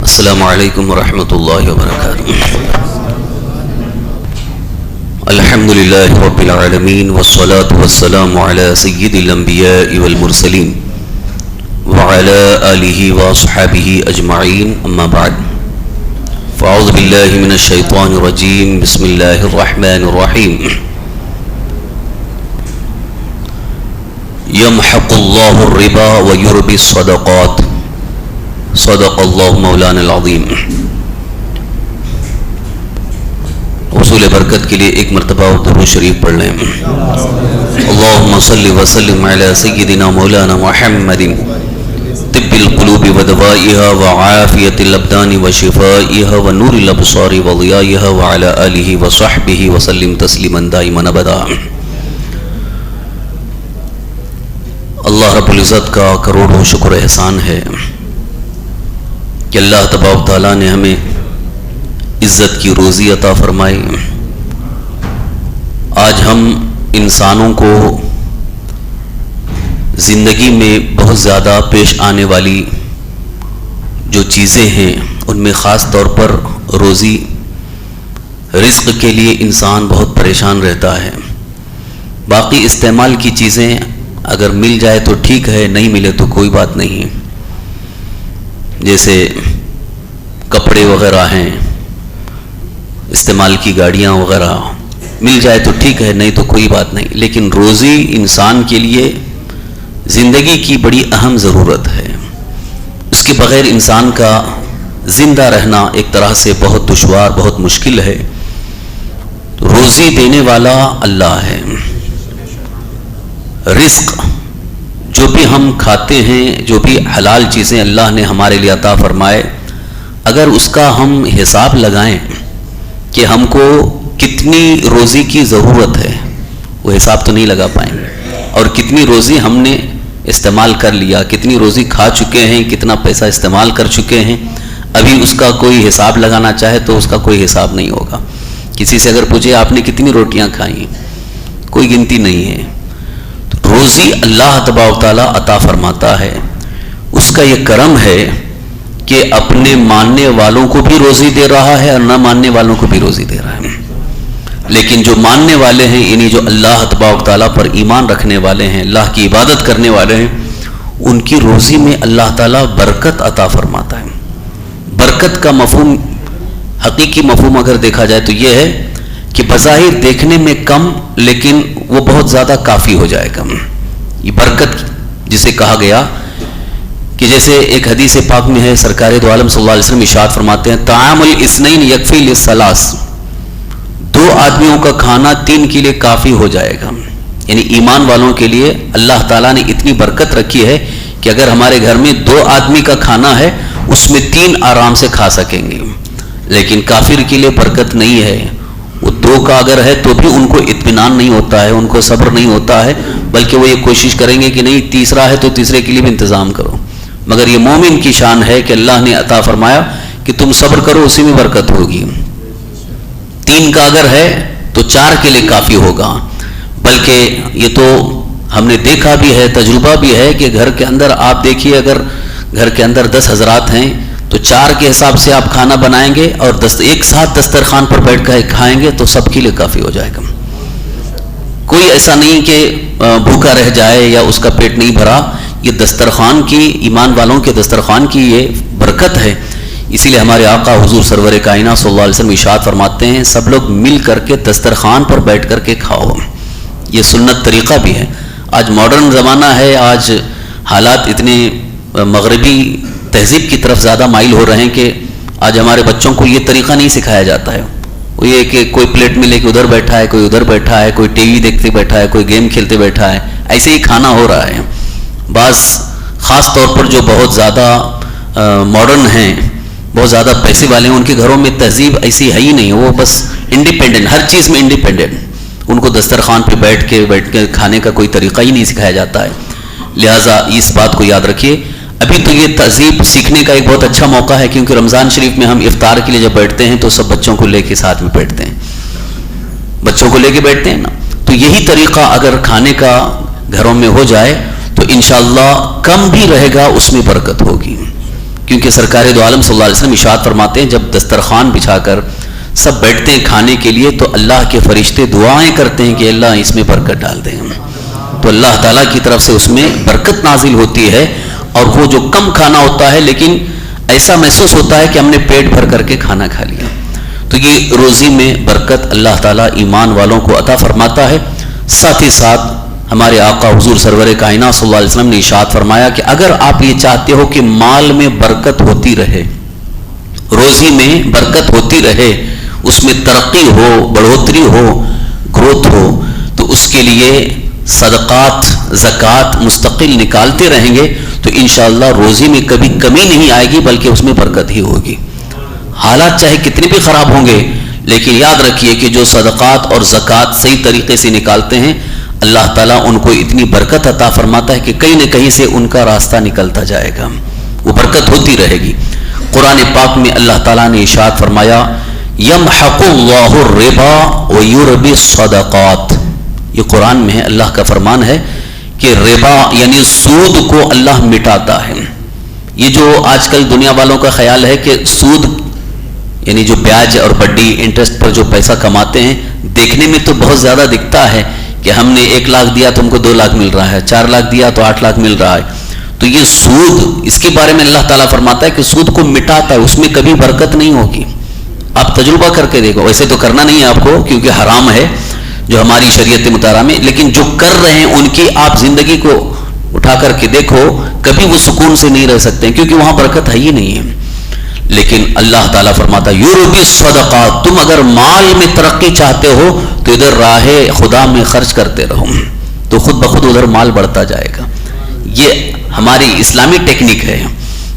السلام علیکم ورحمۃ اللہ وبرکاتہ۔ الحمد للہ رب العالمین والصلاة والسلام علی سید الانبیاء والمرسلین وعلی آلہ واصحابہ اجمعین، اما بعد فاعوذ باللہ من الشیطان الرجیم، بسم اللہ الرحمن الرحیم۔ یمحق اللہ الربا ویربی الصدقات، صدق اللہ مولانا العظیم۔ حصول برکت کے لیے ایک مرتبہ درود شریف پڑھ لیں۔ اللہم صلی وسلم علی سیدنا مولانا محمد طب القلوب ودوائها وعافیت الابدان وشفائها ونور الابصار وضیائها وعلی آلہ وصحبہ وسلم تسلیما دائما ابدا۔ اللہ رب العزت کا کروڑوں شکر احسان ہے کہ اللہ تبارک تعالیٰ نے ہمیں عزت کی روزی عطا فرمائی۔ آج ہم انسانوں کو زندگی میں بہت زیادہ پیش آنے والی جو چیزیں ہیں ان میں خاص طور پر روزی رزق کے لیے انسان بہت پریشان رہتا ہے۔ باقی استعمال کی چیزیں اگر مل جائے تو ٹھیک ہے، نہیں ملے تو کوئی بات نہیں، جیسے کپڑے وغیرہ ہیں، استعمال کی گاڑیاں وغیرہ مل جائے تو ٹھیک ہے، نہیں تو کوئی بات نہیں۔ لیکن روزی انسان کے لیے زندگی کی بڑی اہم ضرورت ہے۔ اس کے بغیر انسان کا زندہ رہنا ایک طرح سے بہت دشوار، بہت مشکل ہے۔ روزی دینے والا اللہ ہے۔ رزق جو بھی ہم کھاتے ہیں، جو بھی حلال چیزیں اللہ نے ہمارے لیے عطا فرمائے، اگر اس کا ہم حساب لگائیں کہ ہم کو کتنی روزی کی ضرورت ہے، وہ حساب تو نہیں لگا پائیں گے۔ اور کتنی روزی ہم نے استعمال کر لیا، کتنی روزی کھا چکے ہیں، کتنا پیسہ استعمال کر چکے ہیں، ابھی اس کا کوئی حساب لگانا چاہے تو اس کا کوئی حساب نہیں ہوگا۔ کسی سے اگر پوچھے آپ نے کتنی روٹیاں کھائیں، کوئی گنتی نہیں ہے۔ روزی اللہ تبارک تعالیٰ عطا فرماتا ہے، اس کا یہ کرم ہے کہ اپنے ماننے والوں کو بھی روزی دے رہا ہے اور نہ ماننے والوں کو بھی روزی دے رہا ہے۔ لیکن جو ماننے والے ہیں، یعنی جو اللہ تبارک تعالیٰ پر ایمان رکھنے والے ہیں، اللہ کی عبادت کرنے والے ہیں، ان کی روزی میں اللہ تعالیٰ برکت عطا فرماتا ہے۔ برکت کا مفہوم، حقیقی مفہوم اگر دیکھا جائے تو یہ ہے کہ بظاہر دیکھنے میں کم لیکن وہ بہت زیادہ کافی ہو جائے گا۔ یہ برکت جسے کہا گیا کہ جیسے ایک حدیث پاک میں ہے، سرکار دو عالم صلی اللہ علیہ وسلم ارشاد فرماتے ہیں، طعام الاثنین یکفی للثلاث، دو آدمیوں کا کھانا تین کے لیے کافی ہو جائے گا۔ یعنی ایمان والوں کے لیے اللہ تعالیٰ نے اتنی برکت رکھی ہے کہ اگر ہمارے گھر میں دو آدمی کا کھانا ہے اس میں تین آرام سے کھا سکیں گے۔ لیکن کافر کے لیے برکت نہیں ہے، وہ دو کا اگر ہے تو بھی ان کو اطمینان نہیں ہوتا ہے، ان کو صبر نہیں ہوتا ہے، بلکہ وہ یہ کوشش کریں گے کہ نہیں تیسرا ہے تو تیسرے کے لیے بھی انتظام کرو۔ مگر یہ مومن کی شان ہے کہ اللہ نے عطا فرمایا کہ تم صبر کرو، اسی میں برکت ہوگی۔ تین کا اگر ہے تو چار کے لیے کافی ہوگا۔ بلکہ یہ تو ہم نے دیکھا بھی ہے، تجربہ بھی ہے کہ گھر کے اندر آپ دیکھیے، اگر گھر کے اندر 10 حضرات ہیں تو 4 کے حساب سے آپ کھانا بنائیں گے اور ایک ساتھ دسترخوان پر بیٹھ کر کھائیں گے تو سب کے لیے کافی ہو جائے گا۔ کوئی ایسا نہیں کہ بھوکا رہ جائے یا اس کا پیٹ نہیں بھرا۔ یہ دسترخوان کی، ایمان والوں کے دسترخوان کی یہ برکت ہے۔ اسی لیے ہمارے آقا حضور سرور کائنات صلی اللہ علیہ وسلم ارشاد فرماتے ہیں، سب لوگ مل کر کے دسترخوان پر بیٹھ کر کے کھاؤ۔ یہ سنت طریقہ بھی ہے۔ آج ماڈرن زمانہ ہے، آج حالات اتنے مغربی تہذیب کی طرف زیادہ مائل ہو رہے ہیں کہ آج ہمارے بچوں کو یہ طریقہ نہیں سکھایا جاتا ہے۔ وہ یہ کہ کوئی پلیٹ میں لے کے ادھر بیٹھا ہے، کوئی ادھر بیٹھا ہے، کوئی ٹی وی دیکھتے بیٹھا ہے، کوئی گیم کھیلتے بیٹھا ہے، ایسے ہی کھانا ہو رہا ہے۔ بعض خاص طور پر جو بہت زیادہ ماڈرن ہیں، بہت زیادہ پیسے والے ہیں، ان کے گھروں میں تہذیب ایسی ہے ہی نہیں، وہ بس انڈیپینڈنٹ، ہر چیز میں انڈیپینڈنٹ۔ ان کو دسترخوان پہ بیٹھ کے کھانے کا کوئی طریقہ ہی نہیں سکھایا جاتا ہے۔ لہٰذا اس بات کو یاد رکھیے۔ ابھی تو یہ تہذیب سیکھنے کا ایک بہت اچھا موقع ہے، کیونکہ رمضان شریف میں ہم افطار کے لیے جب بیٹھتے ہیں تو سب بچوں کو لے کے ساتھ میں بیٹھتے ہیں، بچوں کو لے کے بیٹھتے ہیں نا۔ تو یہی طریقہ اگر کھانے کا گھروں میں ہو جائے تو انشاءاللہ کم بھی رہے گا، اس میں برکت ہوگی۔ کیونکہ سرکار دو عالم صلی اللہ علیہ وسلم ارشاد فرماتے ہیں جب دسترخوان بچھا کر سب بیٹھتے ہیں کھانے کے لیے تو اللہ کے فرشتے دعائیں کرتے ہیں کہ اللہ اس میں برکت ڈال دیں. تو اللہ تعالیٰ کی طرف سے اس میں برکت نازل ہوتی ہے. اور وہ جو کم کھانا ہوتا ہے لیکن ایسا محسوس ہوتا ہے کہ ہم نے پیٹ بھر کر کے کھانا کھا لیا. تو یہ روزی میں برکت اللہ تعالیٰ ایمان والوں کو عطا فرماتا ہے. ساتھ ہی ساتھ ہمارے آقا حضور سرور کائنات صلی اللہ علیہ وسلم نے ارشاد فرمایا کہ اگر آپ یہ چاہتے ہو کہ مال میں برکت ہوتی رہے, روزی میں برکت ہوتی رہے, اس میں ترقی ہو, بڑھوتری ہو, گروتھ ہو, تو اس کے لیے صدقات زکوٰۃ مستقل نکالتے رہیں گے تو انشاءاللہ روزی میں کبھی کمی نہیں آئے گی بلکہ اس میں برکت ہی ہوگی. حالات چاہے کتنے بھی خراب ہوں گے لیکن یاد رکھیے کہ جو صدقات اور زکوٰۃ صحیح طریقے سے نکالتے ہیں اللہ تعالیٰ ان کو اتنی برکت عطا فرماتا ہے کہ کہیں نہ کہیں سے ان کا راستہ نکلتا جائے گا, وہ برکت ہوتی رہے گی. قرآن پاک میں اللہ تعالیٰ نے ارشاد فرمایا یمحق اللہ الربا ویربی الصدقات. یہ قرآن میں ہے, اللہ کا فرمان ہے کہ ربا یعنی سود کو اللہ مٹاتا ہے. یہ جو آج کل دنیا والوں کا خیال ہے کہ سود یعنی جو بیاج اور بڈی انٹرسٹ پر جو پیسہ کماتے ہیں, دیکھنے میں تو بہت زیادہ دکھتا ہے کہ ہم نے 1 لاکھ دیا تو ہم کو 2 لاکھ مل رہا ہے, 4 لاکھ دیا تو 8 لاکھ مل رہا ہے. تو یہ سود, اس کے بارے میں اللہ تعالیٰ فرماتا ہے کہ سود کو مٹاتا ہے, اس میں کبھی برکت نہیں ہوگی. آپ تجربہ کر کے دیکھو, ویسے تو کرنا نہیں ہے آپ کو کیونکہ حرام ہے جو ہماری شریعت مطالعہ میں, لیکن جو کر رہے ہیں ان کی آپ زندگی کو اٹھا کر کے دیکھو, کبھی وہ سکون سے نہیں رہ سکتے ہیں کیونکہ وہاں برکت ہے ہی نہیں ہے. لیکن اللہ تعالیٰ فرماتا ہے یوربی الصدقات, تم اگر مال میں ترقی چاہتے ہو تو ادھر راہ خدا میں خرچ کرتے رہو تو خود بخود ادھر مال بڑھتا جائے گا. یہ ہماری اسلامی ٹیکنیک ہے.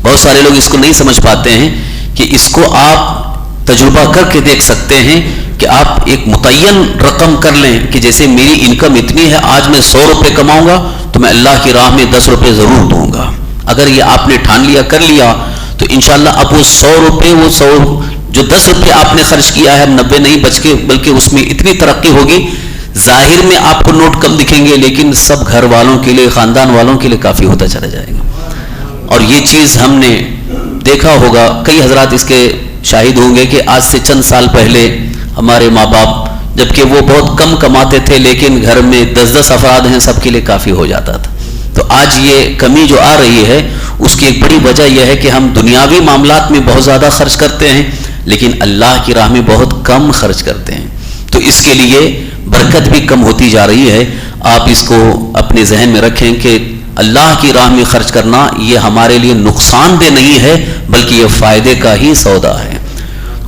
بہت سارے لوگ اس کو نہیں سمجھ پاتے ہیں کہ اس کو آپ تجربہ کر کے دیکھ سکتے ہیں کہ آپ ایک متعین رقم کر لیں کہ جیسے میری انکم اتنی ہے, آج میں 100 روپے کماؤں گا تو میں اللہ کی راہ میں 10 روپے ضرور دوں گا. اگر یہ آپ نے ٹھان لیا, کر لیا, تو انشاءاللہ اب وہ 100 روپے, وہ 100 جو 10 روپے آپ نے خرچ کیا ہے 90 نہیں بچ کے, بلکہ اس میں اتنی ترقی ہوگی. ظاہر میں آپ کو نوٹ کم دکھیں گے لیکن سب گھر والوں کے لیے, خاندان والوں کے لیے کافی ہوتا چلا جائے گا. اور یہ چیز ہم نے دیکھا ہوگا, کئی حضرات اس کے شاہد ہوں گے کہ آج سے چند سال پہلے ہمارے ماں باپ جبکہ وہ بہت کم کماتے تھے لیکن گھر میں 10-10 افراد ہیں, سب کے لیے کافی ہو جاتا تھا. تو آج یہ کمی جو آ رہی ہے اس کی ایک بڑی وجہ یہ ہے کہ ہم دنیاوی معاملات میں بہت زیادہ خرچ کرتے ہیں لیکن اللہ کی راہ میں بہت کم خرچ کرتے ہیں. تو اس کے لیے برکت بھی کم ہوتی جا رہی ہے. آپ اس کو اپنے ذہن میں رکھیں کہ اللہ کی راہ میں خرچ کرنا یہ ہمارے لیے نقصان دہ نہیں ہے بلکہ یہ فائدے کا ہی سودا ہے.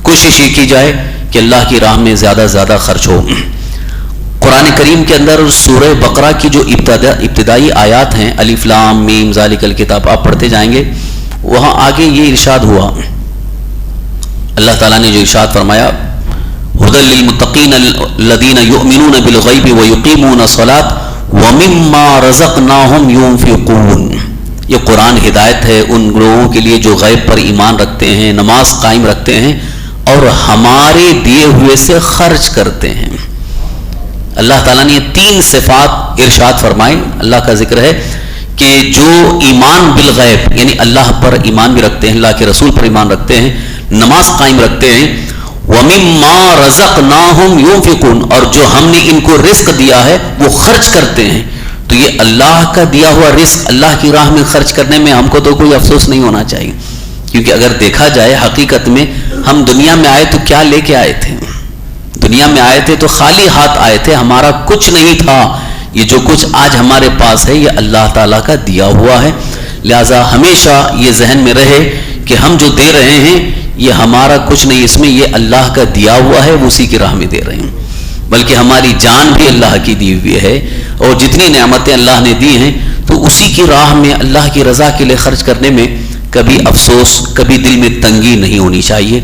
کوشش یہ کی جائے کہ اللہ کی راہ میں زیادہ سے زیادہ خرچ ہو. قرآن کریم کے اندر سورہ بقرہ کی جو ابتدائی آیات ہیں, الف لام میم ذالک الکتاب, آپ پڑھتے جائیں گے, وہاں آگے یہ ارشاد ہوا, اللہ تعالیٰ نے جو ارشاد فرمایا ھدی للمتقین الذین یؤمنون بالغیب ویقیمون الصلاۃ ومما رزقناہم ينفقون. یہ قرآن ہدایت ہے ان لوگوں کے لیے جو غیب پر ایمان رکھتے ہیں, نماز قائم رکھتے ہیں اور ہمارے دیے ہوئے سے خرچ کرتے ہیں. اللہ تعالیٰ نے یہ 3 صفات ارشاد فرمائے. اللہ کا ذکر ہے کہ جو ایمان بالغیب یعنی اللہ پر ایمان بھی رکھتے ہیں, اللہ کے رسول پر ایمان رکھتے ہیں, نماز قائم رکھتے ہیں, وَمِمَّا رَزَقْنَاهُمْ يُنْفِقُونَ, اور جو ہم نے ان کو رزق دیا ہے وہ خرچ کرتے ہیں. تو یہ اللہ کا دیا ہوا رزق اللہ کی راہ میں خرچ کرنے میں ہم کو تو کوئی افسوس نہیں ہونا چاہیے کیونکہ اگر دیکھا جائے حقیقت میں ہم دنیا میں آئے تو کیا لے کے آئے تھے؟ دنیا میں آئے تھے تو خالی ہاتھ آئے تھے, ہمارا کچھ نہیں تھا. یہ جو کچھ آج ہمارے پاس ہے یہ اللہ تعالیٰ کا دیا ہوا ہے. لہٰذا ہمیشہ یہ ذہن میں رہے کہ ہم جو دے رہے ہیں یہ ہمارا کچھ نہیں, اس میں یہ اللہ کا دیا ہوا ہے, وہ اسی کی راہ میں دے رہے ہیں. بلکہ ہماری جان بھی اللہ کی دی ہوئی ہے اور جتنی نعمتیں اللہ نے دی ہیں تو اسی کی راہ میں اللہ کی رضا کے لیے خرچ کرنے میں کبھی افسوس, کبھی دل میں تنگی نہیں ہونی چاہیے.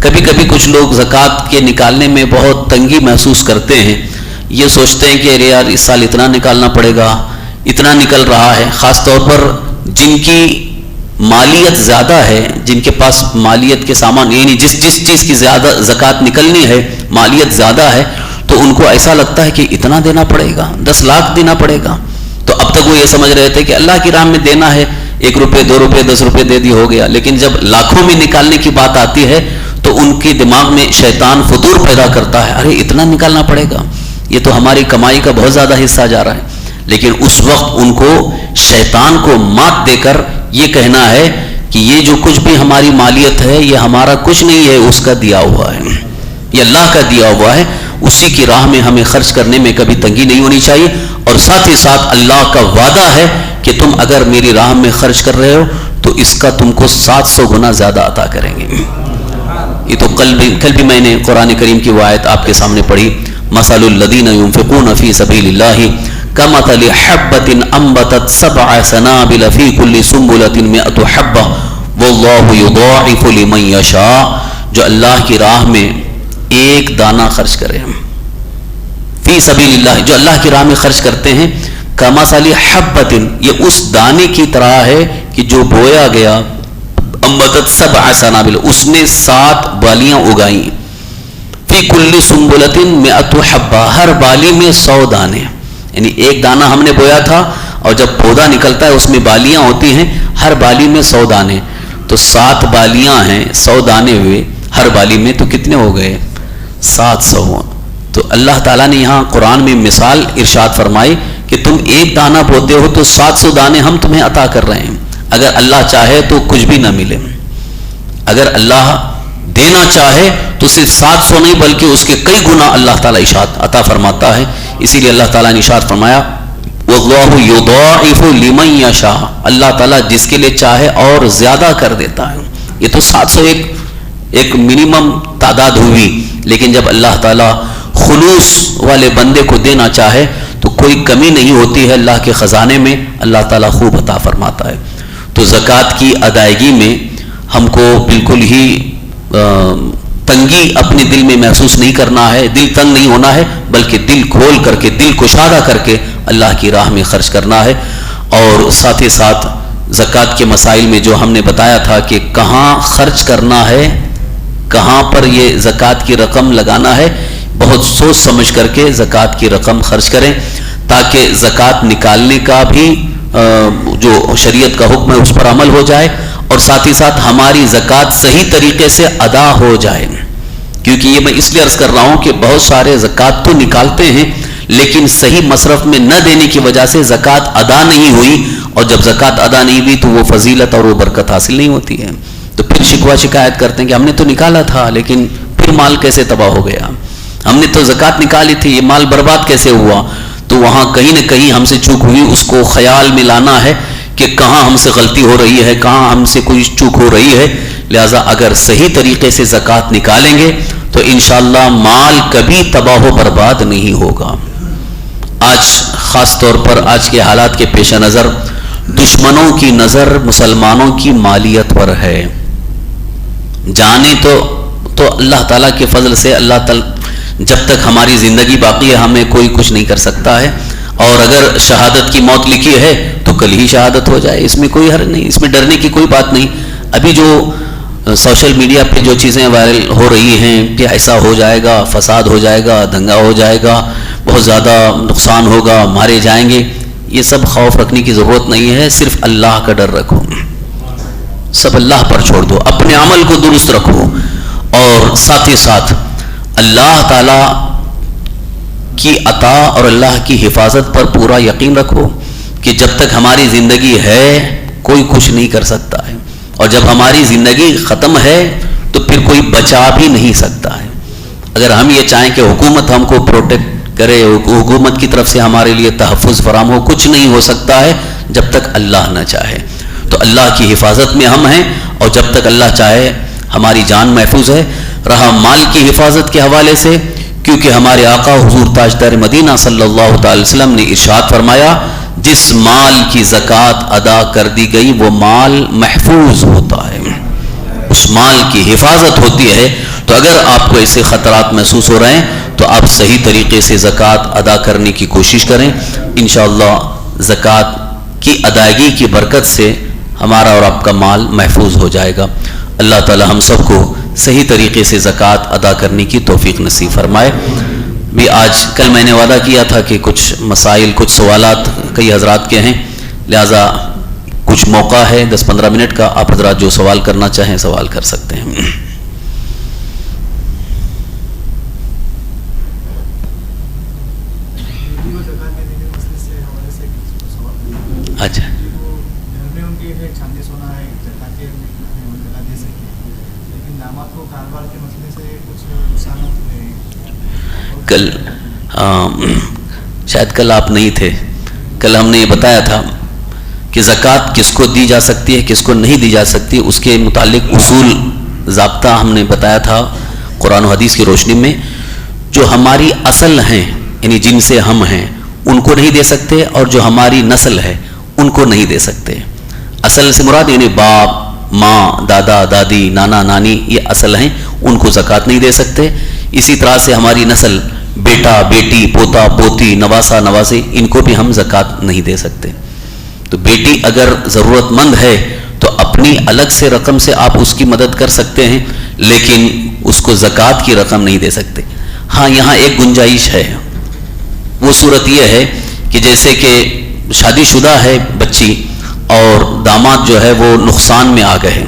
کبھی کبھی کچھ لوگ زکوٰۃ کے نکالنے میں بہت تنگی محسوس کرتے ہیں, یہ سوچتے ہیں کہ ارے یار اس سال اتنا نکالنا پڑے گا, اتنا نکل رہا ہے. خاص طور پر جن کی مالیت زیادہ ہے, جن کے پاس مالیت کے سامان یعنی جس چیز کی زیادہ زکوٰۃ نکلنی ہے مالیت زیادہ ہے تو ان کو ایسا لگتا ہے کہ اتنا دینا پڑے گا, 10 لاکھ دینا پڑے گا. تو اب تک وہ یہ سمجھ رہے تھے کہ اللہ کی راہ میں دینا ہے 1 روپے 2 روپے 10 روپے دے دی ہو گیا. لیکن جب لاکھوں میں نکالنے کی بات آتی ہے تو ان کے دماغ میں شیطان فطور پیدا کرتا ہے, ارے اتنا نکالنا پڑے گا, یہ تو ہماری کمائی کا بہت زیادہ حصہ جا رہا ہے. لیکن اس وقت ان کو شیطان کو مات دے کر یہ کہنا ہے کہ یہ جو کچھ بھی ہماری مالیت ہے یہ ہمارا کچھ نہیں ہے, اس کا دیا ہوا ہے, یہ اللہ کا دیا ہوا ہے, اسی کی راہ میں ہمیں خرچ کرنے میں کبھی تنگی نہیں ہونی چاہیے. اور ساتھ ہی ساتھ اللہ کا وعدہ ہے کہ تم اگر میری راہ میں خرچ کر رہے ہو تو اس کا تم کو 700 گنا زیادہ عطا کریں گے. یہ تو کل بھی میں نے قرآن کریم کی وہ آیت آپ کے سامنے پڑھی, مثل الذین ينفقون فی سبیل اللہ کمثل حبۃ انبتت 7 سنابل فی کل سنبلۃ 100 حبۃ واللہ یضاعف لمن یشاء. جو اللہ کی راہ میں ایک دانہ خرچ کرے, فی سبیل اللہ, جو اللہ کی راہ میں خرچ کرتے ہیں, کمثل حبۃ, یہ اس دانے کی طرح ہے کہ جو بویا گیا, انبتت 7 سنابل, اس نے 7 بالیاں اگائیں, فی کل سنبلۃ 100 حبۃ, ہر بالی میں 100 دانے. یعنی ایک دانہ ہم نے بویا تھا اور جب پودا نکلتا ہے اس میں بالیاں ہوتی ہیں, ہر بالی میں 100 دانے, تو 7 بالیاں ہیں, 100 دانے ہوئے ہر بالی میں, تو کتنے ہو گئے 700. تو اللہ تعالیٰ نے یہاں قرآن میں مثال ارشاد فرمائی کہ تم ایک دانہ بوتے ہو تو 700 دانے ہم تمہیں عطا کر رہے ہیں. اگر اللہ چاہے تو کچھ بھی نہ ملے, اگر اللہ دینا چاہے تو صرف 700 نہیں بلکہ اس کے کئی گنا اللہ تعالیٰ ارشاد عطا فرماتا ہے. اسی لیے اللہ تعالیٰ نے ارشاد فرمایا وَاللَّهُ يُضَاعِفُ لِمَن يَشَاءُ, اللہ تعالیٰ جس کے لیے چاہے اور زیادہ کر دیتا ہے. یہ تو 700 ایک منیمم تعداد ہوئی, لیکن جب اللہ تعالیٰ خلوص والے بندے کو دینا چاہے تو کوئی کمی نہیں ہوتی ہے اللہ کے خزانے میں, اللہ تعالیٰ خوب عطا فرماتا ہے. تو زکوٰۃ کی ادائیگی میں ہم کو بالکل ہی تنگی اپنے دل میں محسوس نہیں کرنا ہے, دل تنگ نہیں ہونا ہے, بلکہ دل کھول کر کے, دل کشادہ کر کے اللہ کی راہ میں خرچ کرنا ہے. اور ساتھ ہی ساتھ زکوٰۃ کے مسائل میں جو ہم نے بتایا تھا کہ کہاں خرچ کرنا ہے, کہاں پر یہ زکوٰۃ کی رقم لگانا ہے, بہت سوچ سمجھ کر کے زکوٰۃ کی رقم خرچ کریں تاکہ زکوٰۃ نکالنے کا بھی جو شریعت کا حکم ہے اس پر عمل ہو جائے, اور ساتھ ہی ساتھ ہماری زکوٰۃ صحیح طریقے سے ادا ہو جائے. کیونکہ یہ میں اس لیے عرض کر رہا ہوں کہ بہت سارے زکوٰۃ تو نکالتے ہیں لیکن صحیح مصرف میں نہ دینے کی وجہ سے زکوٰۃ ادا نہیں ہوئی, اور جب زکوٰۃ ادا نہیں ہوئی تو وہ فضیلت اور وہ برکت حاصل نہیں ہوتی ہے. تو پھر شکوہ شکایت کرتے ہیں کہ ہم نے تو نکالا تھا لیکن پھر مال کیسے تباہ ہو گیا, ہم نے تو زکوٰۃ نکالی تھی, یہ مال برباد کیسے ہوا. تو وہاں کہیں نہ کہیں ہم سے چوک ہوئی, اس کو خیال میں لانا ہے کہ کہاں ہم سے غلطی ہو رہی ہے, کہاں ہم سے کوئی چوک ہو رہی ہے. لہٰذا اگر صحیح طریقے سے زکوٰۃ نکالیں گے تو انشاءاللہ مال کبھی تباہ و برباد نہیں ہوگا. آج خاص طور پر آج کے حالات کے پیش نظر دشمنوں کی نظر مسلمانوں کی مالیت پر ہے. جانے تو اللہ تعالیٰ کے فضل سے, اللہ تعالیٰ جب تک ہماری زندگی باقی ہے ہمیں کوئی کچھ نہیں کر سکتا ہے, اور اگر شہادت کی موت لکھی ہے تو کل ہی شہادت ہو جائے, اس میں کوئی حرج نہیں, اس میں ڈرنے کی کوئی بات نہیں. ابھی جو سوشل میڈیا پہ جو چیزیں وائرل ہو رہی ہیں کہ ایسا ہو جائے گا, فساد ہو جائے گا, دنگا ہو جائے گا, بہت زیادہ نقصان ہوگا, مارے جائیں گے, یہ سب خوف رکھنے کی ضرورت نہیں ہے. صرف اللہ کا ڈر رکھو, سب اللہ پر چھوڑ دو, اپنے عمل کو درست رکھو, اور ساتھ ہی ساتھ اللہ تعالیٰ کی عطا اور اللہ کی حفاظت پر پورا یقین رکھو کہ جب تک ہماری زندگی ہے کوئی کچھ نہیں کر سکتا ہے, اور جب ہماری زندگی ختم ہے تو پھر کوئی بچا بھی نہیں سکتا ہے. اگر ہم یہ چاہیں کہ حکومت ہم کو پروٹیکٹ کرے, حکومت کی طرف سے ہمارے لیے تحفظ فراہم ہو, کچھ نہیں ہو سکتا ہے جب تک اللہ نہ چاہے. تو اللہ کی حفاظت میں ہم ہیں, اور جب تک اللہ چاہے ہماری جان محفوظ ہے. رہا مال کی حفاظت کے حوالے سے, کیونکہ ہمارے آقا حضور تاجدار مدینہ صلی اللہ تعالی وسلم نے ارشاد فرمایا جس مال کی زکوٰۃ ادا کر دی گئی وہ مال محفوظ ہوتا ہے, اس مال کی حفاظت ہوتی ہے. تو اگر آپ کو ایسے خطرات محسوس ہو رہے ہیں تو آپ صحیح طریقے سے زکوٰۃ ادا کرنے کی کوشش کریں. انشاءاللہ زکوٰۃ کی ادائیگی کی برکت سے ہمارا اور آپ کا مال محفوظ ہو جائے گا. اللہ تعالی ہم سب کو صحیح طریقے سے زکوٰۃ ادا کرنے کی توفیق نصیب فرمائے. بھی آج کل میں نے وعدہ کیا تھا کہ کچھ مسائل, کچھ سوالات کئی حضرات کے ہیں, لہٰذا کچھ موقع ہے 10-15 منٹ کا، آپ حضرات جو سوال کرنا چاہیں سوال کر سکتے ہیں. اچھا، کل شاید کل آپ نہیں تھے، کل ہم نے یہ بتایا تھا کہ زکوٰۃ کس کو دی جا سکتی ہے کس کو نہیں دی جا سکتی، اس کے متعلق اصول ضابطہ ہم نے بتایا تھا قرآن و حدیث کی روشنی میں. جو ہماری اصل ہیں یعنی جن سے ہم ہیں ان کو نہیں دے سکتے، اور جو ہماری نسل ہے ان کو نہیں دے سکتے. اصل سے مراد یعنی باپ، ماں، دادا، دادی، نانا، نانی، یہ اصل ہیں، ان کو زکوٰۃ نہیں دے سکتے. اسی طرح سے ہماری نسل، بیٹا، بیٹی، پوتا، پوتی، نواسا، نواسی، ان کو بھی ہم زکوٰۃ نہیں دے سکتے. تو بیٹی اگر ضرورت مند ہے تو اپنی الگ سے رقم سے آپ اس کی مدد کر سکتے ہیں، لیکن اس کو زکوٰۃ کی رقم نہیں دے سکتے. ہاں یہاں ایک گنجائش ہے، وہ صورت یہ ہے کہ جیسے کہ شادی شدہ ہے بچی اور داماد جو ہے وہ نقصان میں آ گئے،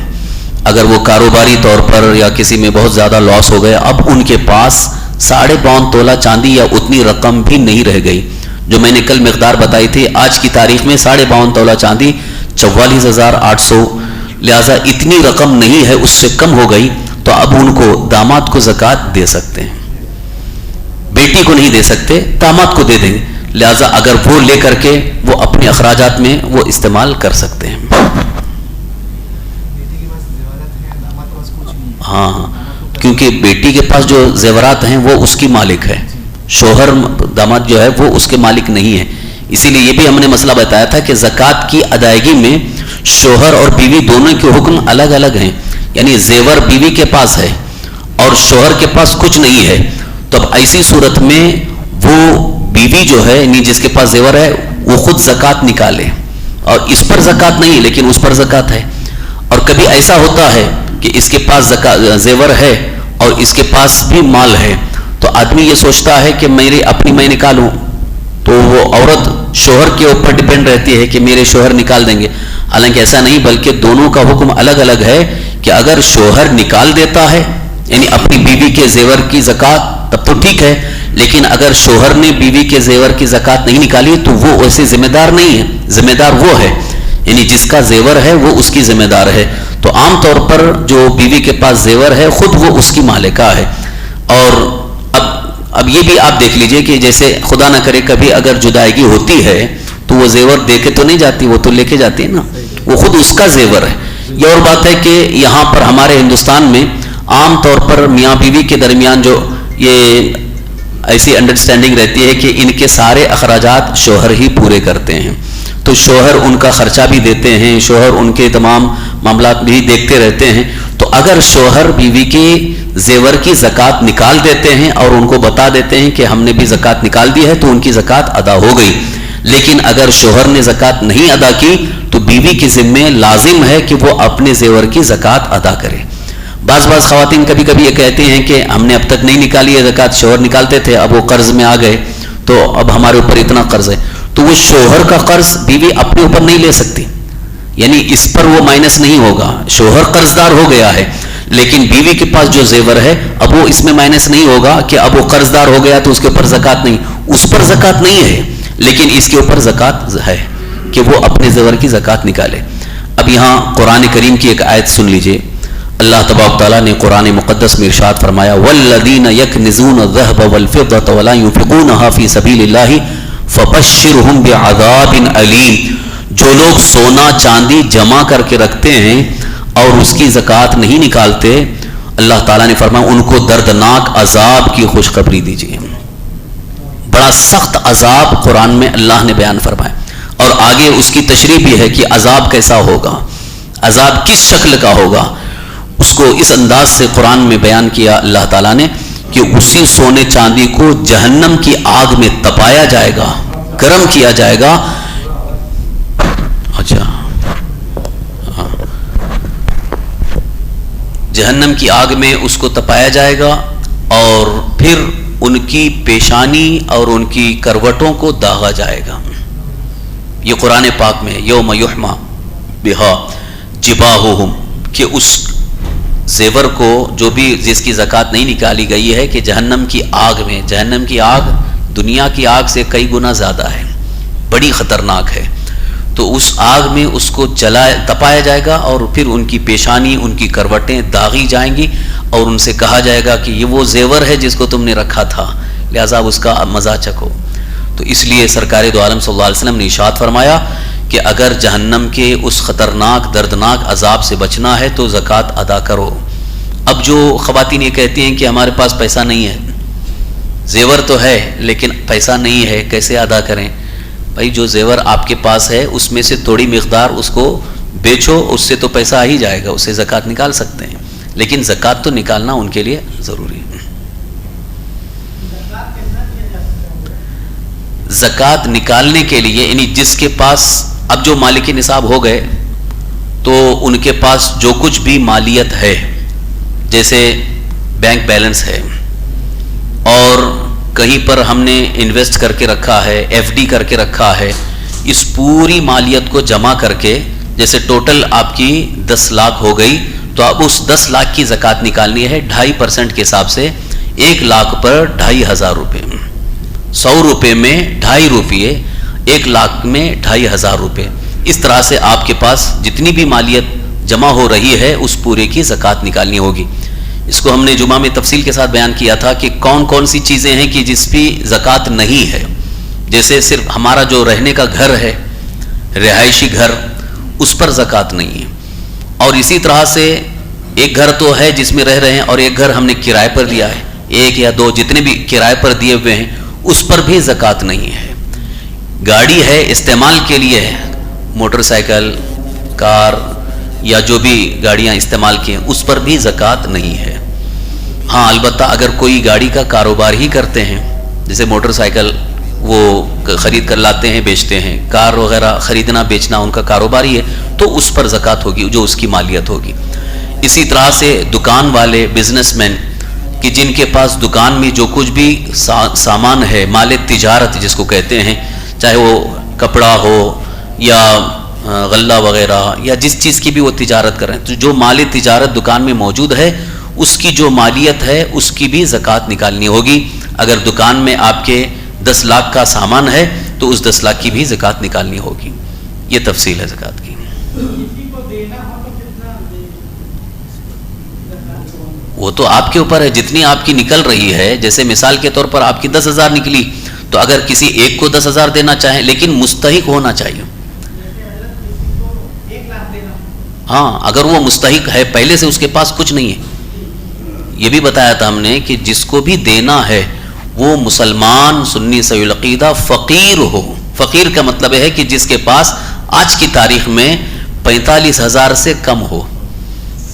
اگر وہ کاروباری طور پر یا کسی میں بہت زیادہ لاس ہو گیا، اب ان کے پاس 52.5 تولہ چاندی یا اتنی رقم بھی نہیں رہ گئی جو میں نے کل مقدار بتائی تھی. آج کی تاریخ میں 52.5 تولہ چاندی 44,800، لہذا اتنی رقم نہیں ہے، اس سے کم ہو گئی، تو اب ان کو داماد کو زکوٰۃ دے سکتے ہیں. بیٹی کو نہیں دے سکتے، داماد کو دے دیں، لہذا اگر وہ لے کر کے وہ اپنے اخراجات میں وہ استعمال کر سکتے ہیں. ہاں کیونکہ بیٹی کے پاس جو زیورات ہیں وہ اس کی مالک ہے، شوہر داماد جو ہے وہ اس کے مالک نہیں ہے. اسی لیے یہ بھی ہم نے مسئلہ بتایا تھا کہ زکوٰۃ کی ادائیگی میں شوہر اور بیوی دونوں کے حکم الگ الگ ہیں. یعنی زیور بیوی کے پاس ہے اور شوہر کے پاس کچھ نہیں ہے، تو اب ایسی صورت میں وہ بیوی جو ہے یعنی جس کے پاس زیور ہے وہ خود زکوٰۃ نکالے، اور اس پر زکوٰۃ نہیں لیکن اس پر زکوٰۃ ہے. اور کبھی ایسا ہوتا ہے کہ اس کے پاس زیور ہے اور اس کے پاس بھی مال ہے، تو آدمی یہ سوچتا ہے کہ میں نکالوں، تو وہ عورت شوہر کے اوپر ڈیپینڈ رہتی ہے کہ میرے شوہر نکال دیں گے. حالانکہ ایسا نہیں، بلکہ دونوں کا حکم الگ الگ ہے کہ اگر شوہر نکال دیتا ہے یعنی اپنی بیوی کے زیور کی زکوٰۃ تب تو ٹھیک ہے، لیکن اگر شوہر نے بیوی کے زیور کی زکوٰۃ نہیں نکالی تو وہ ویسے ذمہ دار نہیں ہے، ذمہ دار وہ ہے یعنی جس کا زیور ہے وہ اس کی ذمہ دار ہے. تو عام طور پر جو بیوی کے پاس زیور ہے خود وہ اس کی مالکہ ہے. اور اب یہ بھی آپ دیکھ لیجئے کہ جیسے خدا نہ کرے کبھی اگر جدائیگی ہوتی ہے تو وہ زیور دے کے تو نہیں جاتی، وہ تو لے کے جاتی ہے نا، وہ خود اس کا زیور ہے. یہ اور بات ہے کہ یہاں پر ہمارے ہندوستان میں عام طور پر میاں بیوی کے درمیان جو یہ ایسی انڈرسٹینڈنگ رہتی ہے کہ ان کے سارے اخراجات شوہر ہی پورے کرتے ہیں، تو شوہر ان کا خرچہ بھی دیتے ہیں، شوہر ان کے تمام معاملات بھی دیکھتے رہتے ہیں. تو اگر شوہر بیوی کے زیور کی زکوٰۃ نکال دیتے ہیں اور ان کو بتا دیتے ہیں کہ ہم نے بھی زکوٰۃ نکال دی ہے تو ان کی زکوٰۃ ادا ہو گئی. لیکن اگر شوہر نے زکوٰۃ نہیں ادا کی تو بیوی کے ذمے لازم ہے کہ وہ اپنے زیور کی زکوٰۃ ادا کرے. بعض خواتین کبھی کبھی یہ کہتی ہیں کہ ہم نے اب تک نہیں نکالی ہے زکوٰۃ، شوہر نکالتے تھے، اب وہ قرض میں آ گئے تو اب ہمارے اوپر اتنا قرض ہے. تو وہ شوہر کا قرض بیوی اپنے اوپر نہیں لے سکتی، یعنی اس پر وہ مائنس نہیں ہوگا. شوہر قرض دار ہو گیا ہے لیکن بیوی کے پاس جو زیور ہے اب وہ اس میں مائنس نہیں ہوگا کہ اب وہ قرض دار ہو گیا تو اس کے اوپر زکوٰۃ نہیں، اس پر زکوٰۃ نہیں ہے لیکن اس کے اوپر زکوٰۃ ہے کہ وہ اپنے زیور کی زکوٰۃ نکالے. اب یہاں قرآن کریم کی ایک آیت سن لیجئے. اللہ تبارک تعالیٰ نے قرآن مقدس میں ارشاد فرمایا والذین یکنزون الذهب والفضة ولا ينفقونها فی سبیل اللہ فبشرهم بعذاب علیم. جو لوگ سونا چاندی جمع کر کے رکھتے ہیں اور اس کی زکوٰۃ نہیں نکالتے، اللہ تعالیٰ نے فرمایا ان کو دردناک عذاب کی خوشخبری دیجیے. بڑا سخت عذاب قرآن میں اللہ نے بیان فرمایا، اور آگے اس کی تشریح بھی ہے کہ عذاب کیسا ہوگا، عذاب کس شکل کا ہوگا. اس کو اس انداز سے قرآن میں بیان کیا اللہ تعالیٰ نے کہ اسی سونے چاندی کو جہنم کی آگ میں تپایا جائے گا، گرم کیا جائے گا. اچھا ہاں، جہنم کی آگ میں اس کو تپایا جائے گا اور پھر ان کی پیشانی اور ان کی کروٹوں کو داغا جائے گا. یہ قرآن پاک میں یوم یحما بہا جباہہم، کہ اس زیور کو جو بھی جس کی زکوٰۃ نہیں نکالی گئی ہے کہ جہنم کی آگ میں، جہنم کی آگ دنیا کی آگ سے کئی گنا زیادہ ہے، بڑی خطرناک ہے، تو اس آگ میں اس کو تپایا جائے گا اور پھر ان کی پیشانی، ان کی کروٹیں داغی جائیں گی اور ان سے کہا جائے گا کہ یہ وہ زیور ہے جس کو تم نے رکھا تھا، لہذا اس کا مزہ چکھو۔ تو اس لیے سرکار دو عالم صلی اللہ علیہ وسلم نے ارشاد فرمایا کہ اگر جہنم کے اس خطرناک دردناک عذاب سے بچنا ہے تو زکوٰۃ ادا کرو۔ اب جو خواتین یہ کہتی ہیں کہ ہمارے پاس پیسہ نہیں ہے، زیور تو ہے لیکن پیسہ نہیں ہے، کیسے ادا کریں؟ بھائی جو زیور آپ کے پاس ہے اس میں سے تھوڑی مقدار اس کو بیچو، اس سے تو پیسہ آ ہی جائے گا، اس سے زکوٰۃ نکال سکتے ہیں، لیکن زکوٰۃ تو نکالنا ان کے لیے ضروری ہے۔ زکوٰۃ نکالنے کے لیے یعنی جس کے پاس اب جو مالک نصاب ہو گئے تو ان کے پاس جو کچھ بھی مالیت ہے، جیسے بینک بیلنس ہے اور کہیں پر ہم نے انویسٹ کر کے رکھا ہے، ایف ڈی کر کے رکھا ہے، اس پوری مالیت کو جمع کر کے جیسے ٹوٹل آپ کی 10 لاکھ ہو گئی تو اب اس 10 لاکھ کی زکوٰۃ نکالنی ہے 2.5% کے حساب سے، 1 لاکھ پر 2,500 روپے، 100 روپے میں 2.5 روپے، 1 لاکھ میں 2,500 روپے، اس طرح سے آپ کے پاس جتنی بھی مالیت جمع ہو رہی ہے اس پورے کی زکوٰۃ نکالنی ہوگی۔ اس کو ہم نے جمعہ میں تفصیل کے ساتھ بیان کیا تھا کہ کون کون سی چیزیں ہیں کہ جس پہ زکوٰۃ نہیں ہے، جیسے صرف ہمارا جو رہنے کا گھر ہے، رہائشی گھر، اس پر زکوٰۃ نہیں ہے، اور اسی طرح سے ایک گھر تو ہے جس میں رہ رہے ہیں اور ایک گھر ہم نے کرائے پر دیا ہے، 1 یا 2 جتنے بھی کرائے پر دیے ہوئے ہیں اس پر بھی زکوٰۃ نہیں ہے۔ گاڑی ہے استعمال کے لیے ہے، موٹر سائیکل، کار یا جو بھی گاڑیاں استعمال کی ہیں اس پر بھی زکوٰۃ نہیں ہے۔ ہاں البتہ اگر کوئی گاڑی کا کاروبار ہی کرتے ہیں، جیسے موٹر سائیکل وہ خرید کر لاتے ہیں بیچتے ہیں، کار وغیرہ خریدنا بیچنا ان کا کاروبار ہی ہے تو اس پر زکوٰۃ ہوگی جو اس کی مالیت ہوگی۔ اسی طرح سے دکان والے، بزنس مین کہ جن کے پاس دکان میں جو کچھ بھی سامان ہے، مال تجارت جس کو کہتے ہیں، چاہے وہ کپڑا ہو یا غلہ وغیرہ یا جس چیز کی بھی وہ تجارت کر رہے ہیں، تو جو مال تجارت دکان میں موجود ہے اس کی جو مالیت ہے اس کی بھی زکوٰۃ نکالنی ہوگی۔ اگر دکان میں آپ کے 10 لاکھ کا سامان ہے تو اس 10 لاکھ کی بھی زکوٰۃ نکالنی ہوگی۔ یہ تفصیل ہے زکوٰۃ کی۔ وہ تو آپ کے اوپر ہے، جتنی آپ کی نکل رہی ہے، جیسے مثال کے طور پر آپ کی 10,000 نکلی تو اگر کسی ایک کو 10,000 دینا چاہیں لیکن مستحق ہونا چاہیے۔ ہاں اگر وہ مستحق ہے، پہلے سے اس کے پاس کچھ نہیں ہے، یہ بھی بتایا تھا ہم نے کہ جس کو بھی دینا ہے وہ مسلمان سنی سوی العقیدہ فقیر ہو۔ فقیر کا مطلب ہے کہ جس کے پاس آج کی تاریخ میں 45,000 سے کم ہو،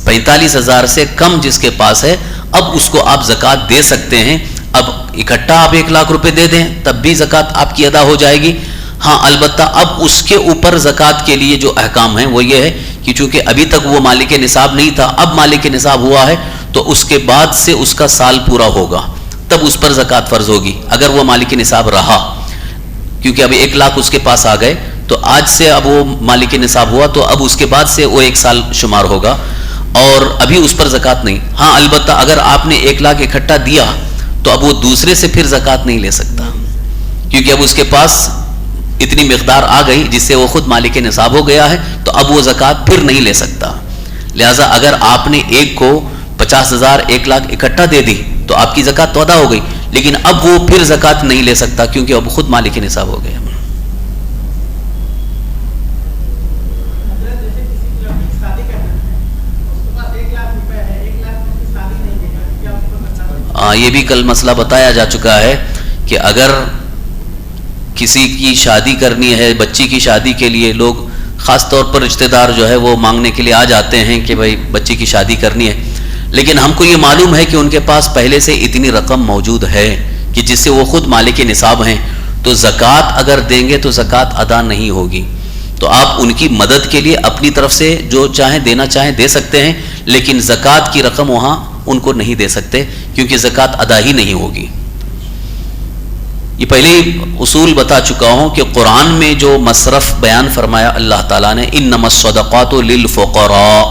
45,000 سے کم جس کے پاس ہے، اب اس کو آپ زکوٰۃ دے سکتے ہیں۔ اب اکٹھا آپ 1 لاکھ روپے دے دیں تب بھی زکوٰۃ آپ کی ادا ہو جائے گی۔ ہاں البتہ اب اس کے اوپر زکوٰۃ کے لیے جو احکام ہیں وہ یہ ہے کہ چونکہ ابھی تک وہ مالک نصاب نہیں تھا، اب مالک نصاب ہوا ہے تو اس کے بعد سے اس کا سال پورا ہوگا تب اس پر زکوٰۃ فرض ہوگی اگر وہ مالک نصاب رہا، کیونکہ اب 1 لاکھ اس کے پاس آ گئے تو آج سے اب وہ مالک نصاب ہوا تو اب اس کے بعد سے وہ 1 سال شمار ہوگا اور ابھی اس پر زکوٰۃ نہیں۔ ہاں البتہ اگر آپ نے 1 لاکھ اکٹھا دیا تو اب وہ دوسرے سے پھر زکوٰۃ نہیں لے سکتا، کیونکہ اب اس کے پاس اتنی مقدار آ گئی جس سے وہ خود مالک نصاب ہو گیا ہے تو اب وہ زکوٰۃ پھر نہیں لے سکتا۔ لہٰذا اگر آپ نے ایک کو 50,000 1 لاکھ اکٹھا دے دی تو آپ کی زکوٰۃ تو ادا ہو گئی، لیکن اب وہ پھر زکوٰۃ نہیں لے سکتا کیونکہ اب خود مالک نصاب ہو گیا۔ یہ بھی کل مسئلہ بتایا جا چکا ہے کہ اگر کسی کی شادی کرنی ہے، بچی کی شادی کے لیے لوگ خاص طور پر رشتہ دار جو ہے وہ مانگنے کے لیے آ جاتے ہیں کہ بھائی بچی کی شادی کرنی ہے، لیکن ہم کو یہ معلوم ہے کہ ان کے پاس پہلے سے اتنی رقم موجود ہے کہ جس سے وہ خود مالک نصاب ہیں، تو زکوٰۃ اگر دیں گے تو زکوٰۃ ادا نہیں ہوگی۔ تو آپ ان کی مدد کے لیے اپنی طرف سے جو چاہیں دینا چاہیں دے سکتے ہیں، لیکن زکوٰۃ کی رقم وہاں ان کو نہیں دے سکتے کیونکہ زکوٰۃ ادا ہی نہیں ہوگی۔ یہ پہلے ہی اصول بتا چکا ہوں کہ قرآن میں جو مصرف بیان فرمایا اللہ تعالیٰ نے، انما الصدقات للفقراء،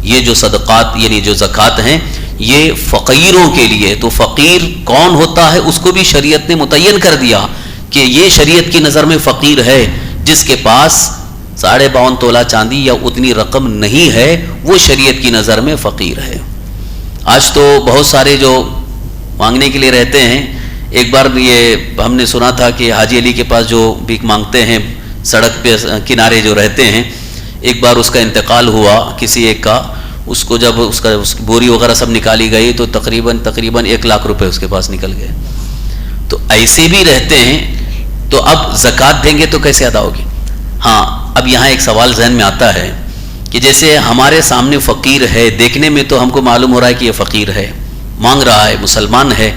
یہ جو صدقات یعنی جو زکوٰۃ ہیں یہ فقیروں کے لیے. تو فقیر کون ہوتا ہے اس کو بھی شریعت نے متعین کر دیا کہ یہ شریعت کی نظر میں فقیر ہے جس کے پاس 52.5 تولہ چاندی یا اتنی رقم نہیں ہے، وہ شریعت کی نظر میں فقیر ہے. آج تو بہت سارے جو مانگنے کے لیے رہتے ہیں، ایک بار یہ ہم نے سنا تھا کہ حاجی علی کے پاس جو بھیک مانگتے ہیں سڑک پہ کنارے جو رہتے ہیں، ایک بار اس کا انتقال ہوا کسی ایک کا، اس کو جب اس کی بوری وغیرہ سب نکالی گئی تو تقریباً 1 لاکھ روپے اس کے پاس نکل گئے. تو ایسے بھی رہتے ہیں. تو اب زکوٰۃ دیں گے تو کیسے ادا ہوگی؟ ہاں، اب یہاں ایک سوال ذہن میں آتا ہے کہ جیسے ہمارے سامنے فقیر ہے، دیکھنے میں تو ہم کو معلوم ہو رہا ہے کہ یہ فقیر ہے، مانگ رہا ہے، مسلمان ہے،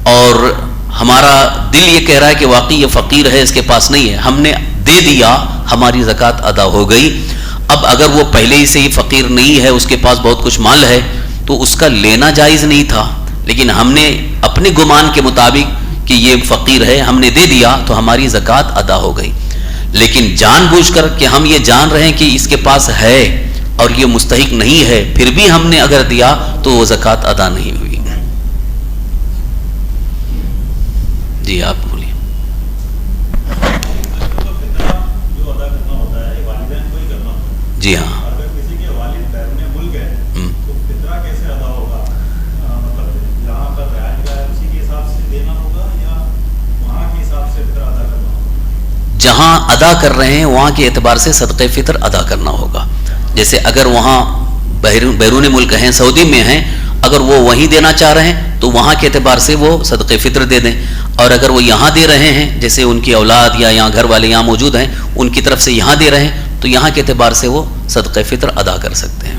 اور ہمارا دل یہ کہہ رہا ہے کہ واقعی یہ فقیر ہے، اس کے پاس نہیں ہے، ہم نے دے دیا، ہماری زکوٰۃ ادا ہو گئی. اب اگر وہ پہلے ہی سے ہی فقیر نہیں ہے، اس کے پاس بہت کچھ مال ہے، تو اس کا لینا جائز نہیں تھا، لیکن ہم نے اپنے گمان کے مطابق کہ یہ فقیر ہے ہم نے دے دیا تو ہماری زکوٰۃ ادا ہو گئی. لیکن جان بوجھ کر کہ ہم یہ جان رہے ہیں کہ اس کے پاس ہے اور یہ مستحق نہیں ہے، پھر بھی ہم نے اگر دیا تو وہ زکوٰۃ ادا نہیں ہوئی. جی آپ بولیے. جی ہاں، اگر کسی کے والد بیرون ملک ہے تو فطرہ کیسے ادا ہوگا؟ مطلب جہاں پر رہائش گاہ ہے اسی کے حساب سے دینا ہوگا یا وہاں کے حساب سے فطرہ ادا کرنا ہوگا؟ جہاں ادا کر رہے ہیں وہاں کے اعتبار سے صدقہ فطر ادا کرنا ہوگا. جیسے اگر وہاں بیرون ملک ہیں، سعودی میں ہیں، اگر وہ وہیں دینا چاہ رہے ہیں تو وہاں کے اعتبار سے وہ صدقہ فطر دے دیں. اور اگر وہ یہاں دے رہے ہیں، جیسے ان کی اولاد یا یہاں گھر والے یہاں موجود ہیں، ان کی طرف سے یہاں دے رہے ہیں، تو یہاں کے اعتبار سے وہ صدقہ فطر ادا کر سکتے ہیں.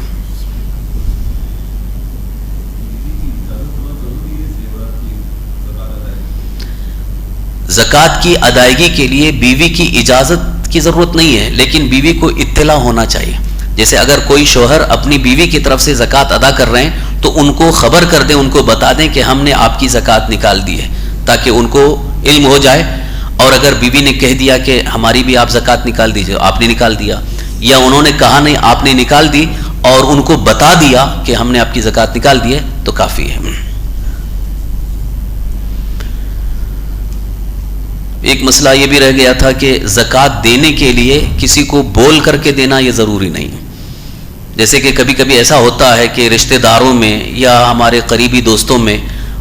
زکوٰۃ کی ادائیگی کے لیے بیوی کی اجازت کی ضرورت نہیں ہے، لیکن بیوی کو اطلاع ہونا چاہیے. جیسے اگر کوئی شوہر اپنی بیوی کی طرف سے زکوٰۃ ادا کر رہے ہیں تو ان کو خبر کر دیں، ان کو بتا دیں کہ ہم نے آپ کی زکوٰۃ نکال دی ہے، تاکہ ان کو علم ہو جائے. اور اگر بیوی نے کہہ دیا کہ ہماری بھی آپ زکوٰۃ نکال دیجیے، آپ نے نکال دیا، یا انہوں نے کہا نہیں آپ نے نکال دی اور ان کو بتا دیا کہ ہم نے آپ کی زکوٰۃ نکال دی ہے، تو کافی ہے. ایک مسئلہ یہ بھی رہ گیا تھا کہ زکوٰۃ دینے کے لیے کسی کو بول کر کے دینا یہ ضروری نہیں. جیسے کہ کبھی کبھی ایسا ہوتا ہے کہ رشتہ داروں میں یا ہمارے قریبی دوستوں میں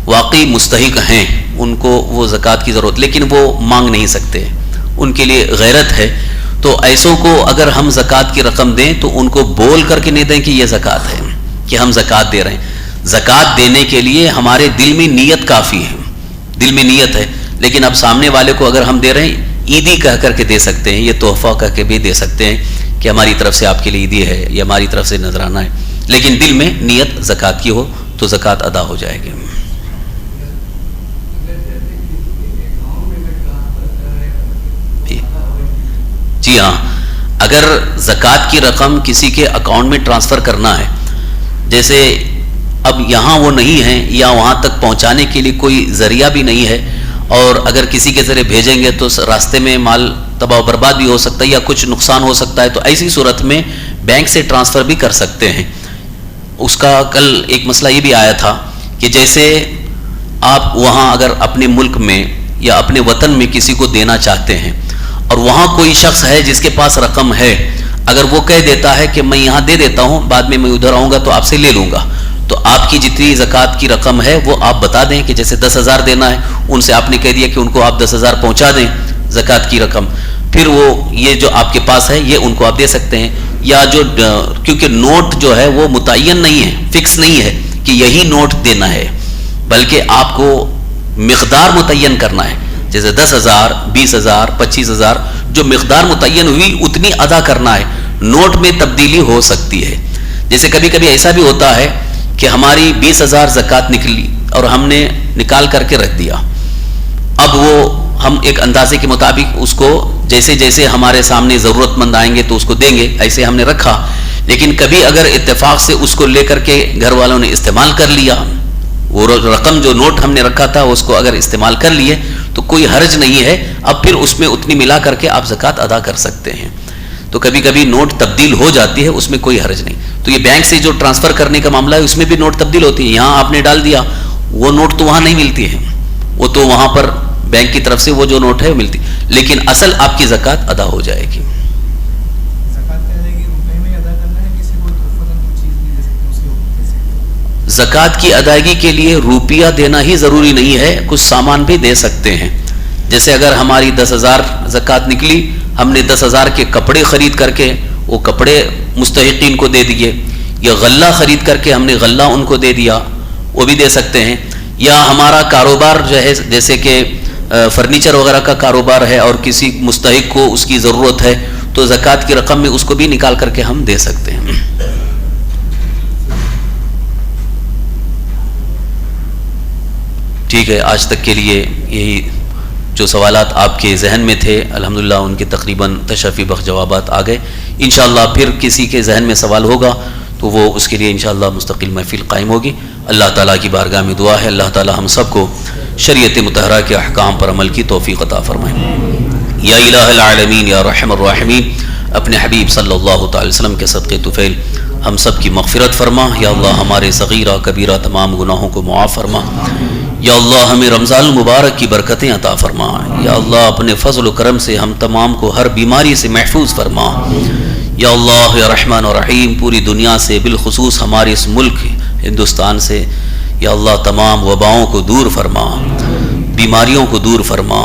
واقعی مستحق ہیں، ان کو وہ زکوٰۃ کی ضرورت، لیکن وہ مانگ نہیں سکتے، ان کے لیے غیرت ہے. تو ایسوں کو اگر ہم زکوٰۃ کی رقم دیں تو ان کو بول کر کے نہیں دیں کہ یہ زکوٰۃ ہے، کہ ہم زکوٰۃ دے رہے ہیں. زکوٰۃ دینے کے لیے ہمارے دل میں نیت کافی ہے، دل میں نیت ہے. لیکن اب سامنے والے کو اگر ہم دے رہے ہیں، عیدی کہہ کر کے دے سکتے ہیں، یہ تحفہ کہہ کے بھی دے سکتے ہیں کہ ہماری طرف سے آپ کے لیے عیدی ہے یا ہماری طرف سے نذرانہ ہے، لیکن دل میں نیت زکوٰۃ کی ہو تو زکوٰۃ ادا ہو جائے گی. جی ہاں، اگر زکوٰۃ کی رقم کسی کے اکاؤنٹ میں ٹرانسفر کرنا ہے، جیسے اب یہاں وہ نہیں ہیں یا وہاں تک پہنچانے کے لیے کوئی ذریعہ بھی نہیں ہے، اور اگر کسی کے ذریعے بھیجیں گے تو راستے میں مال تباہ و برباد بھی ہو سکتا ہے یا کچھ نقصان ہو سکتا ہے، تو ایسی صورت میں بینک سے ٹرانسفر بھی کر سکتے ہیں. اس کا کل ایک مسئلہ یہ بھی آیا تھا کہ جیسے آپ وہاں اگر اپنے ملک میں یا اپنے وطن میں کسی کو دینا چاہتے ہیں اور وہاں کوئی شخص ہے جس کے پاس رقم ہے، اگر وہ کہہ دیتا ہے کہ میں یہاں دے دیتا ہوں، بعد میں ادھر آؤں گا تو آپ سے لے لوں گا، تو آپ کی جتنی زکوٰۃ کی رقم ہے وہ آپ بتا دیں کہ جیسے 10,000 دینا ہے، ان سے آپ نے کہہ دیا کہ ان کو آپ 10,000 پہنچا دیں زکوٰۃ کی رقم، پھر وہ یہ جو آپ کے پاس ہے یہ ان کو آپ دے سکتے ہیں. یا جو کیونکہ نوٹ جو ہے وہ متعین نہیں ہے، فکس نہیں ہے کہ یہی نوٹ دینا ہے، بلکہ آپ کو مقدار متعین کرنا ہے. جیسے 10,000 20,000 25,000 جو مقدار متعین ہوئی اتنی ادا کرنا ہے. نوٹ میں تبدیلی ہو سکتی ہے. جیسے کبھی کبھی ایسا بھی ہوتا ہے کہ ہماری 20,000 زکوٰۃ نکلی اور ہم نے نکال کر کے رکھ دیا، اب وہ ہم ایک اندازے کے مطابق اس کو جیسے جیسے ہمارے سامنے ضرورت مند آئیں گے تو اس کو دیں گے، ایسے ہم نے رکھا. لیکن کبھی اگر اتفاق سے اس کو لے کر کے گھر والوں نے استعمال کر لیا، وہ رقم جو نوٹ ہم نے رکھا تھا اس کو اگر استعمال کر لیے تو کوئی حرج نہیں ہے، اب پھر اس میں اتنی ملا کر کے آپ زکوٰۃ ادا کر سکتے ہیں. تو کبھی کبھی نوٹ تبدیل ہو جاتی ہے، اس میں کوئی حرج نہیں. تو یہ بینک سے جو ٹرانسفر کرنے کا معاملہ ہے اس میں بھی نوٹ تبدیل ہوتی ہے. یہاں آپ نے ڈال دیا، وہ نوٹ تو وہاں نہیں ملتی ہے، وہ تو وہاں پر بینک کی طرف سے وہ جو نوٹ ہے وہ ملتی، لیکن اصل آپ کی زکوٰۃ ادا ہو جائے گی. زکوٰۃ کی ادائیگی کے لیے روپیہ دینا ہی ضروری نہیں ہے، کچھ سامان بھی دے سکتے ہیں. جیسے اگر ہماری 10,000 زکوٰۃ نکلی، ہم نے 10,000 کے کپڑے خرید کر کے وہ کپڑے مستحقین کو دے دیے، یا غلہ خرید کر کے ہم نے غلہ ان کو دے دیا، وہ بھی دے سکتے ہیں. یا ہمارا کاروبار جو ہے جیسے کہ فرنیچر وغیرہ کا کاروبار ہے اور کسی مستحق کو اس کی ضرورت ہے تو زکوٰۃ کی رقم میں اس کو بھی نکال کر کے ہم دے سکتے ہیں. ٹھیک ہے، آج تک کے لیے یہی جو سوالات آپ کے ذہن میں تھے الحمدللہ ان کے تقریباً تشفی بخش جوابات آ گئے. انشاءاللہ پھر کسی کے ذہن میں سوال ہوگا تو وہ اس کے لیے انشاءاللہ مستقل محفل قائم ہوگی. اللہ تعالیٰ کی بارگاہ میں دعا ہے اللہ تعالیٰ ہم سب کو شریعت مطہرہ کے احکام پر عمل کی توفیق عطا فرمائیں. یا الہ العالمین یا رحم الراحمین، اپنے حبیب صلی اللہ تعالی وسلم کے صدقے طفیل ہم سب کی مغفرت فرما. یا اللہ ہمارے صغیرہ کبیرہ تمام گناہوں کو معاف فرما. یا اللہ ہمیں رمضان المبارک کی برکتیں عطا فرما. یا اللہ اپنے فضل و کرم سے ہم تمام کو ہر بیماری سے محفوظ فرما. یا اللہ یا رحمان و رحیم پوری دنیا سے بالخصوص ہمارے اس ملک ہندوستان سے یا اللہ تمام وباؤں کو دور فرما، بیماریوں کو دور فرما.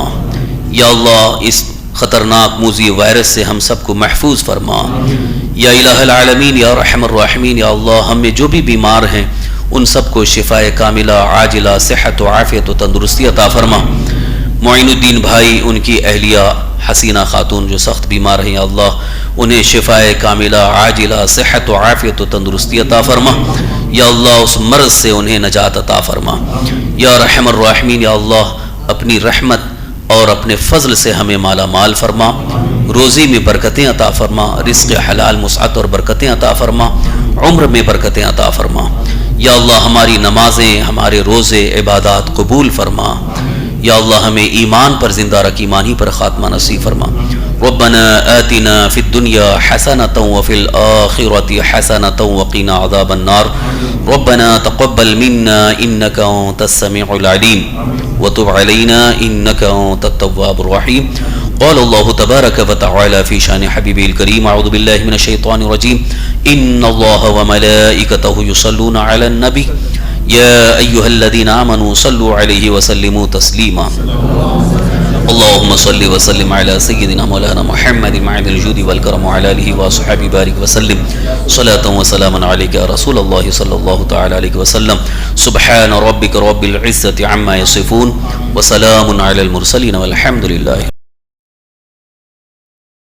یا اللہ اس خطرناک موذی وائرس سے ہم سب کو محفوظ فرما. یا الہ العالمین یا رحم الراحمین، یا اللہ ہم میں جو بھی بیمار ہیں ان سب کو شفاء کاملہ عاجلہ صحت و عافیت و تندرستی عطا فرما. معین الدین بھائی ان کی اہلیہ حسینہ خاتون جو سخت بیمار ہیں یا اللہ انہیں شفاء کاملہ عاجلہ صحت و عافیت و تندرستی عطا فرما. یا اللہ اس مرض سے انہیں نجات عطا فرما. یا رحم الراحمین، یا اللہ اپنی رحمت اور اپنے فضل سے ہمیں مالا مال فرما، روزی میں برکتیں عطا فرما، رزق حلال مسعت اور برکتیں عطا فرما، عمر میں برکتیں عطا فرما. یا اللہ ہماری نمازیں ہمارے روزے عبادات قبول فرما. یا اللہ ہمیں ایمان پر زندہ رکھ، ایمان ہی پر خاتمہ نصیب فرما. ربنا آتنا فی الدنیا حسنۃ وفی الآخرۃ حسنۃ وقنا عذاب النار. ربنا تقبل منا انک انت السمیع العلیم وتب علینا انک انت التواب الرحیم. قال اللہ تبارک وتعالی فی شان حبیبہ الکریم اعوذ باللہ من الشیطان الرجیم ان اللہ وملائکتہ یصلون علی النبی یا ایہا الذین آمنوا صلوا علیہ وسلموا تسلیما. اللہم صل وسلم علی سیدنا مولانا محمد معدن الجود والکرم وعلی آلہ واصحابہ بارک وسلم صلاة وسلاما علیک یا رسول اللہ صلی اللہ تعالی علیہ وسلم. سبحان ربک رب العزة عما یصفون وسلام علی المرسلین والحمد للہ.